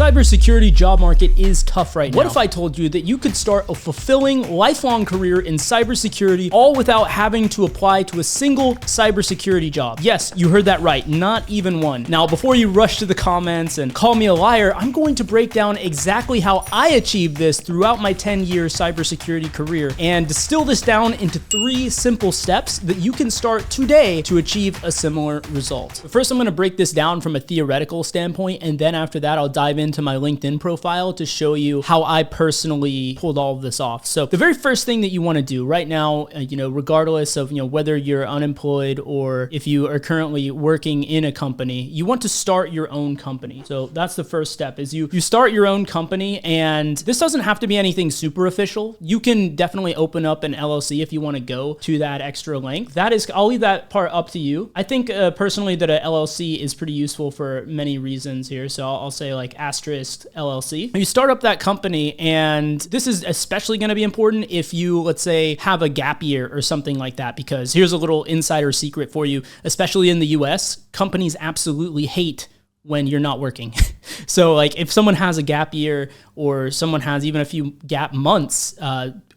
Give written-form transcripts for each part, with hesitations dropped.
cybersecurity job market is tough right now. What if I told you that you could start a fulfilling, lifelong career in cybersecurity all without having to apply to a single cybersecurity job? Yes, you heard that right, not even one. Now, before you rush to the comments and call me a liar, I'm going to break down exactly how I achieved this throughout my 10-year cybersecurity career and distill this down into 3 simple steps that you can start today to achieve a similar result. But first, I'm going to break this down from a theoretical standpoint, and then after that, I'll dive into my LinkedIn profile to show you how I personally pulled all of this off. So the very first thing that you want to do right now, regardless of, whether you're unemployed or if you are currently working in a company, you want to start your own company. So that's the first step is you start your own company, and this doesn't have to be anything super official. You can definitely open up an LLC if you want to go to that extra length. I'll leave that part up to you. I think personally that a LLC is pretty useful for many reasons here. So I'll say like asterisk LLC. You start up that company, and this is especially going to be important if you, let's say, have a gap year or something like that, because here's a little insider secret for you, especially in the US, companies absolutely hate when you're not working. So like if someone has a gap year or someone has even a few gap months,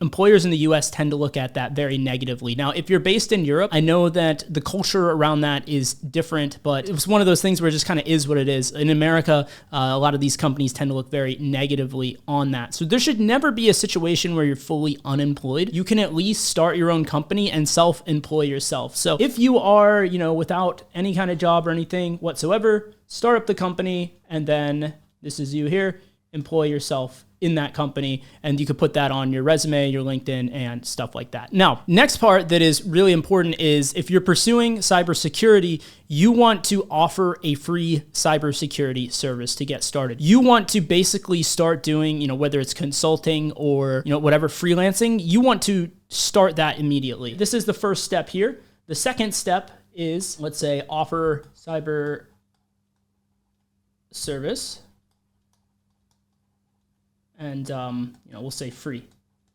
employers in the US tend to look at that very negatively. Now, if you're based in Europe, I know that the culture around that is different, but it was one of those things where it just kind of is what it is. In America, a lot of these companies tend to look very negatively on that. So there should never be a situation where you're fully unemployed. You can at least start your own company and self-employ yourself. So if you are, without any kind of job or anything whatsoever, start up the company, and then this is you here, employ yourself in that company, and you could put that on your resume, your LinkedIn, and stuff like that. Now, next part that is really important is if you're pursuing cybersecurity, you want to offer a free cybersecurity service to get started. You want to basically start doing, whether it's consulting or, whatever, freelancing, you want to start that immediately. This is the first step here. The second step is, let's say, offer cyber service, and we'll say free,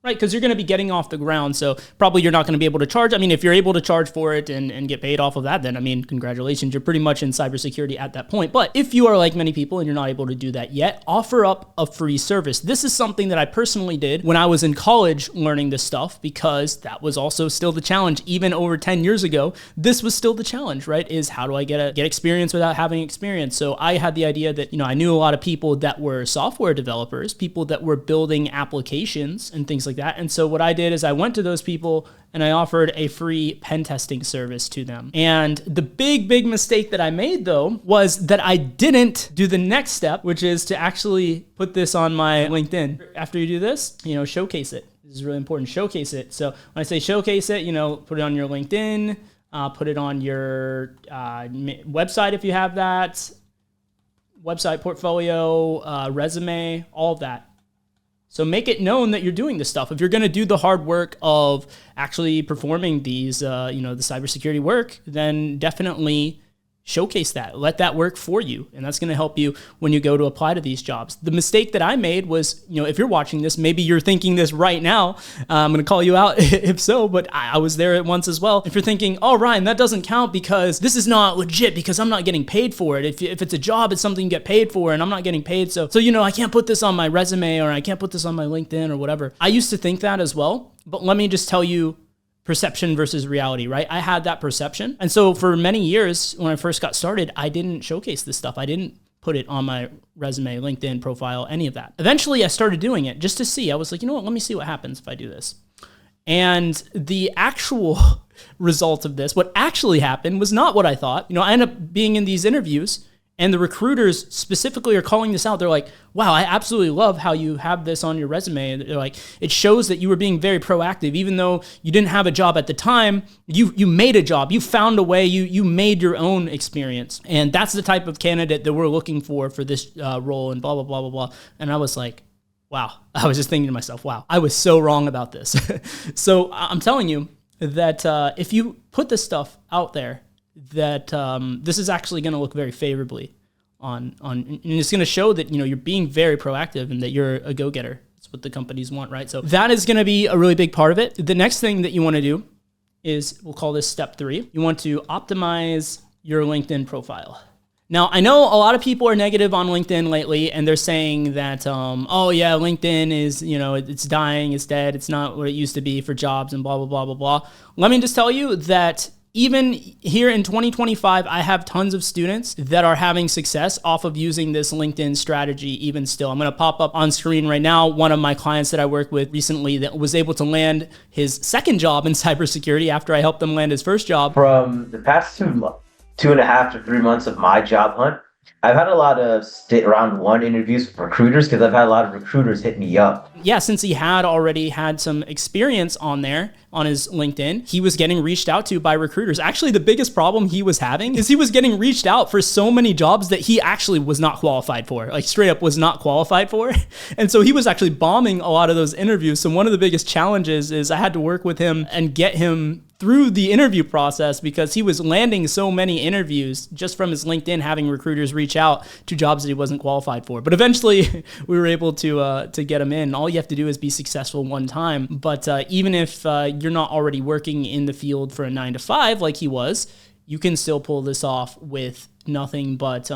right? Because you're going to be getting off the ground, so probably you're not going to be able to charge. I mean, if you're able to charge for it and get paid off of that, then congratulations, you're pretty much in cybersecurity at that point. But if you are like many people and you're not able to do that yet, offer up a free service. This is something that I personally did when I was in college learning this stuff, because that was also still the challenge. Even over 10 years ago, this was still the challenge, right? Is how do I get experience without having experience? So I had the idea that, I knew a lot of people that were software developers, people that were building applications and things like that. And so what I did is I went to those people and I offered a free pen testing service to them. And the big mistake that I made, though, was that I didn't do the next step, which is to actually put this on my LinkedIn. After you do this, showcase it. This is really important. Showcase it. So when I say showcase it, put it on your LinkedIn, put it on your website if you have that, website, portfolio, resume, all of that. So make it known that you're doing this stuff. If you're going to do the hard work of actually performing these, the cybersecurity work, then definitely showcase that. Let that work for you. And that's going to help you when you go to apply to these jobs. The mistake that I made was, if you're watching this, maybe you're thinking this right now. I'm going to call you out if so, but I was there at once as well. If you're thinking, oh, Ryan, that doesn't count because this is not legit because I'm not getting paid for it. If it's a job, it's something you get paid for and I'm not getting paid. So I can't put this on my resume or I can't put this on my LinkedIn or whatever. I used to think that as well, but let me just tell you, perception versus reality, right? I had that perception. And so for many years, when I first got started, I didn't showcase this stuff. I didn't put it on my resume, LinkedIn profile, any of that. Eventually, I started doing it just to see. I was like, let me see what happens if I do this. And the actual result of this, what actually happened was not what I thought. I ended up being in these interviews, and the recruiters specifically are calling this out. They're like, wow, I absolutely love how you have this on your resume. And they're like, it shows that you were being very proactive. Even though you didn't have a job at the time, you made a job. You found a way. You made your own experience. And that's the type of candidate that we're looking for this role and blah, blah, blah, blah, blah. And I was like, wow. I was just thinking to myself, wow, I was so wrong about this. So I'm telling you that if you put this stuff out there, that this is actually going to look very favorably on and it's going to show that you're being very proactive and that you're a go-getter. That's what the companies want, right? So that is going to be a really big part of it. The next thing that you want to do is, we'll call this step 3. You want to optimize your LinkedIn profile. Now, I know a lot of people are negative on LinkedIn lately, and they're saying that, oh yeah, LinkedIn is, it's dying, it's dead, it's not what it used to be for jobs and blah, blah, blah, blah, blah. Let me just tell you that even here in 2025, I have tons of students that are having success off of using this LinkedIn strategy even still. I'm going to pop up on screen right now one of my clients that I worked with recently that was able to land his second job in cybersecurity after I helped them land his first job. From the past 2.5 to 3 months of my job hunt, I've had a lot of round one interviews with recruiters because I've had a lot of recruiters hit me up. Yeah, since he had already had some experience on there on his LinkedIn, he was getting reached out to by recruiters. Actually, the biggest problem he was having is he was getting reached out for so many jobs that he actually was not qualified for, like straight up was not qualified for. And so he was actually bombing a lot of those interviews. So one of the biggest challenges is I had to work with him and get him through the interview process because he was landing so many interviews just from his LinkedIn, having recruiters reach out to jobs that he wasn't qualified for. But eventually we were able to get him in. All you have to do is be successful one time. But even if you're not already working in the field for a 9 to 5 like he was, you can still pull this off with nothing but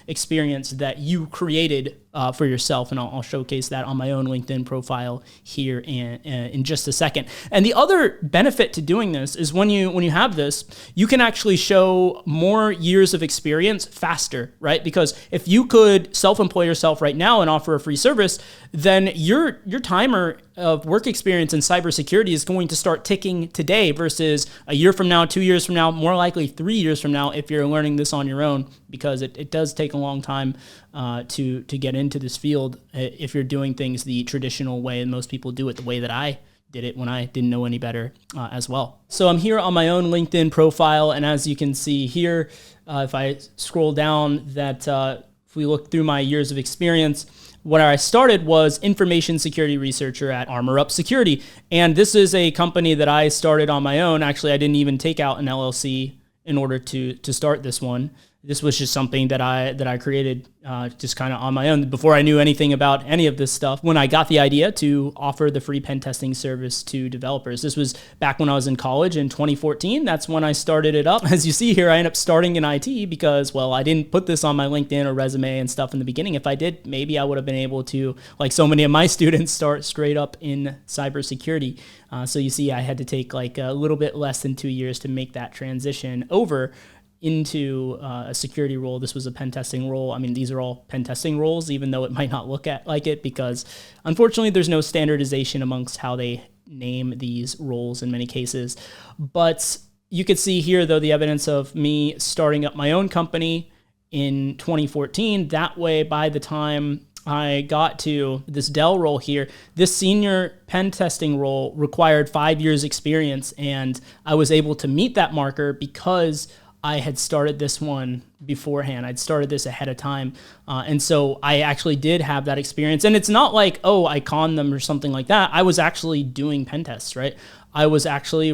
experience that you created for yourself. And I'll showcase that on my own LinkedIn profile here in just a second. And the other benefit to doing this is when you have this, you can actually show more years of experience faster, right? Because if you could self-employ yourself right now and offer a free service, then your timer of work experience in cybersecurity is going to start ticking today versus a year from now, 2 years from now, more likely 3 years from now if you're learning this on your own, because it does take a long time to get into this field if you're doing things the traditional way, and most people do it the way that I did it when I didn't know any better as well. So I'm here on my own LinkedIn profile, and as you can see here, if I scroll down, that if we look through my years of experience, where I started was information security researcher at Armor Up Security. And this is a company that I started on my own. Actually, I didn't even take out an LLC in order to start this one. This was just something that I created just kind of on my own before I knew anything about any of this stuff. When I got the idea to offer the free pen testing service to developers, this was back when I was in college in 2014. That's when I started it up. As you see here, I ended up starting in IT because, well, I didn't put this on my LinkedIn or resume and stuff in the beginning. If I did, maybe I would have been able to, like so many of my students, start straight up in cybersecurity. So you see, I had to take like a little bit less than 2 years to make that transition over into a security role. This was a pen testing role. I mean, these are all pen testing roles, even though it might not look like it, because unfortunately there's no standardization amongst how they name these roles in many cases. But you could see here, though, the evidence of me starting up my own company in 2014. That way, by the time I got to this Dell role here, this senior pen testing role required 5 years experience, and I was able to meet that marker because I had started this one beforehand. I'd started this ahead of time. And so I actually did have that experience. And it's not like, oh, I conned them or something like that. I was actually doing pen tests, right? I was actually,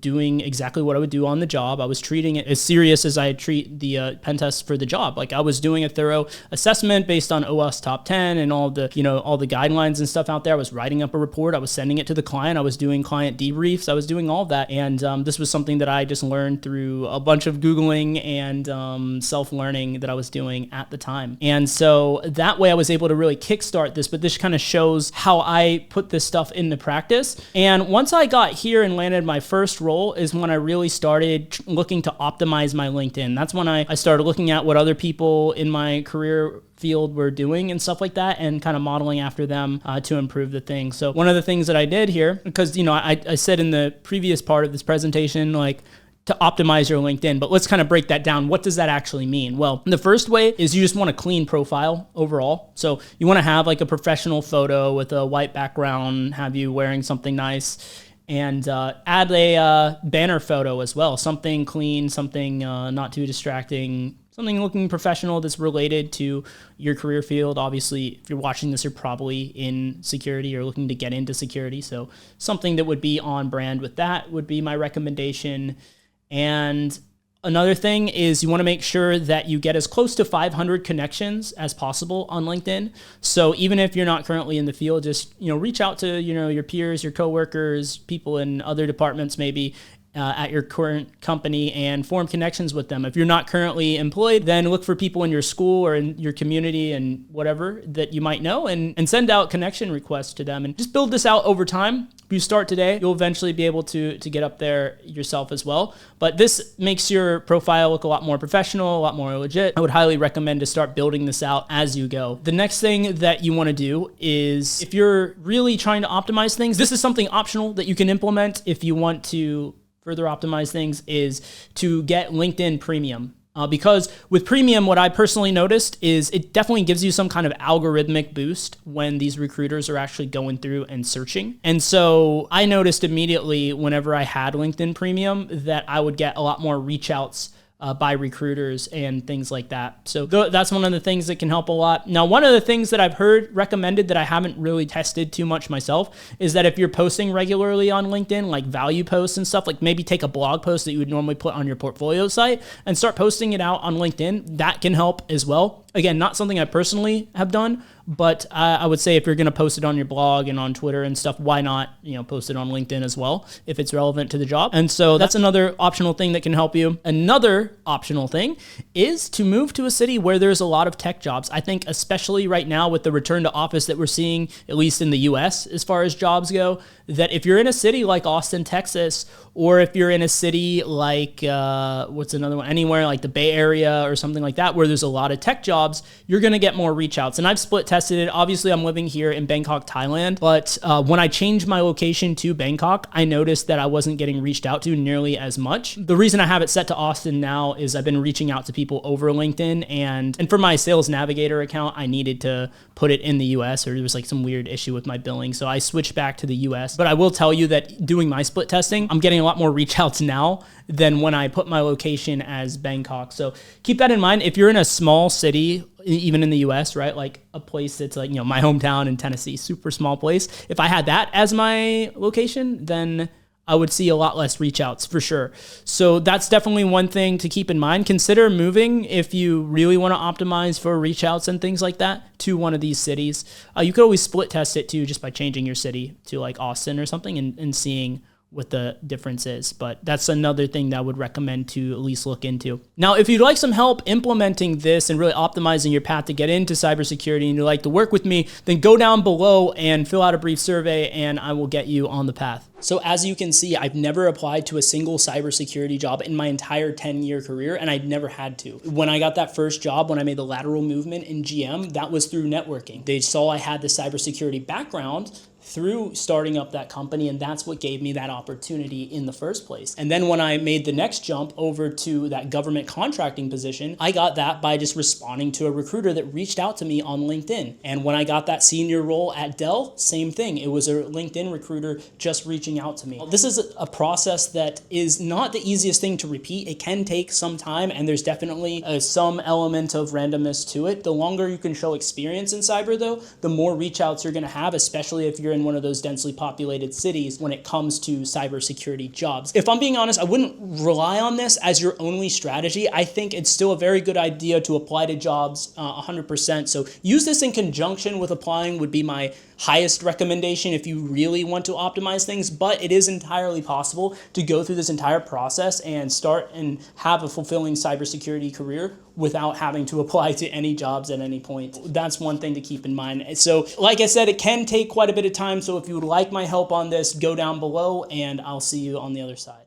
doing exactly what I would do on the job. I was treating it as serious as I treat the pen tests for the job. Like I was doing a thorough assessment based on OS top 10 and all the guidelines and stuff out there. I was writing up a report. I was sending it to the client. I was doing client debriefs. I was doing all of that. And this was something that I just learned through a bunch of Googling and self-learning that I was doing at the time. And so that way I was able to really kickstart this, but this kind of shows how I put this stuff into practice. And once I got here and landed my first role is when I really started looking to optimize my LinkedIn. That's when I started looking at what other people in my career field were doing and stuff like that, and kind of modeling after them to improve the thing. So one of the things that I did here, because I said in the previous part of this presentation, like, to optimize your LinkedIn, but let's kind of break that down. What does that actually mean? Well, the first way is you just want a clean profile overall. So you want to have like a professional photo with a white background, have you wearing something nice, and add a banner photo as well. Something clean, something not too distracting, something looking professional that's related to your career field. Obviously, if you're watching this, you're probably in security or looking to get into security. So something that would be on brand with that would be my recommendation. And another thing is you want to make sure that you get as close to 500 connections as possible on LinkedIn. So even if you're not currently in the field, just reach out to your peers, your coworkers, people in other departments maybe, at your current company and form connections with them. If you're not currently employed, then look for people in your school or in your community and whatever that you might know, and send out connection requests to them, and just build this out over time. If you start today, you'll eventually be able to get up there yourself as well. But this makes your profile look a lot more professional, a lot more legit. I would highly recommend to start building this out as you go. The next thing that you want to do is, if you're really trying to optimize things, this is something optional that you can implement if you want to further optimize things, is to get LinkedIn Premium. Because with Premium, what I personally noticed is it definitely gives you some kind of algorithmic boost when these recruiters are actually going through and searching. And so I noticed immediately whenever I had LinkedIn Premium that I would get a lot more reach outs by recruiters and things like that. So that's one of the things that can help a lot. Now, one of the things that I've heard recommended that I haven't really tested too much myself is that if you're posting regularly on LinkedIn, like value posts and stuff, like maybe take a blog post that you would normally put on your portfolio site and start posting it out on LinkedIn, that can help as well. Again, not something I personally have done, but I would say if you're going to post it on your blog and on Twitter and stuff, why not, post it on LinkedIn as well if it's relevant to the job. And so that's another optional thing that can help you. Another optional thing is to move to a city where there's a lot of tech jobs. I think especially right now with the return to office that we're seeing, at least in the US, as far as jobs go, that if you're in a city like Austin, Texas, or if you're in a city like, what's another one, anywhere like the Bay Area or something like that, where there's a lot of tech jobs, you're going to get more reach outs. And I've split tested it. Obviously, I'm living here in Bangkok, Thailand, but when I changed my location to Bangkok, I noticed that I wasn't getting reached out to nearly as much. The reason I have it set to Austin now is I've been reaching out to people over LinkedIn, and for my Sales Navigator account, I needed to put it in the US, or there was like some weird issue with my billing. So I switched back to the US. But I will tell you that doing my split testing, I'm getting a lot more reach outs now than when I put my location as Bangkok. So keep that in mind. If you're in a small city, even in the US, right? Like a place that's like, my hometown in Tennessee, super small place. If I had that as my location, then I would see a lot less reach outs for sure. So that's definitely one thing to keep in mind. Consider moving if you really want to optimize for reach outs and things like that to one of these cities. You could always split test it too, just by changing your city to like Austin or something and seeing what the difference is. But that's another thing that I would recommend to at least look into. Now, if you'd like some help implementing this and really optimizing your path to get into cybersecurity, and you'd like to work with me, then go down below and fill out a brief survey and I will get you on the path. So as you can see, I've never applied to a single cybersecurity job in my entire 10-year career, and I'd never had to. When I got that first job, when I made the lateral movement in GM, that was through networking. They saw I had the cybersecurity background through starting up that company, and that's what gave me that opportunity in the first place. And then when I made the next jump over to that government contracting position, I got that by just responding to a recruiter that reached out to me on LinkedIn. And when I got that senior role at Dell, same thing. It was a LinkedIn recruiter just reaching out to me. This is a process that is not the easiest thing to repeat. It can take some time, and there's definitely some element of randomness to it. The longer you can show experience in cyber, though, the more reach outs you're going to have, especially if you're in one of those densely populated cities when it comes to cybersecurity jobs. If I'm being honest, I wouldn't rely on this as your only strategy. I think it's still a very good idea to apply to jobs 100%. So use this in conjunction with applying would be my highest recommendation if you really want to optimize things, but it is entirely possible to go through this entire process and start and have a fulfilling cybersecurity career without having to apply to any jobs at any point. That's one thing to keep in mind. So like I said, it can take quite a bit of time. So if you would like my help on this, go down below and I'll see you on the other side.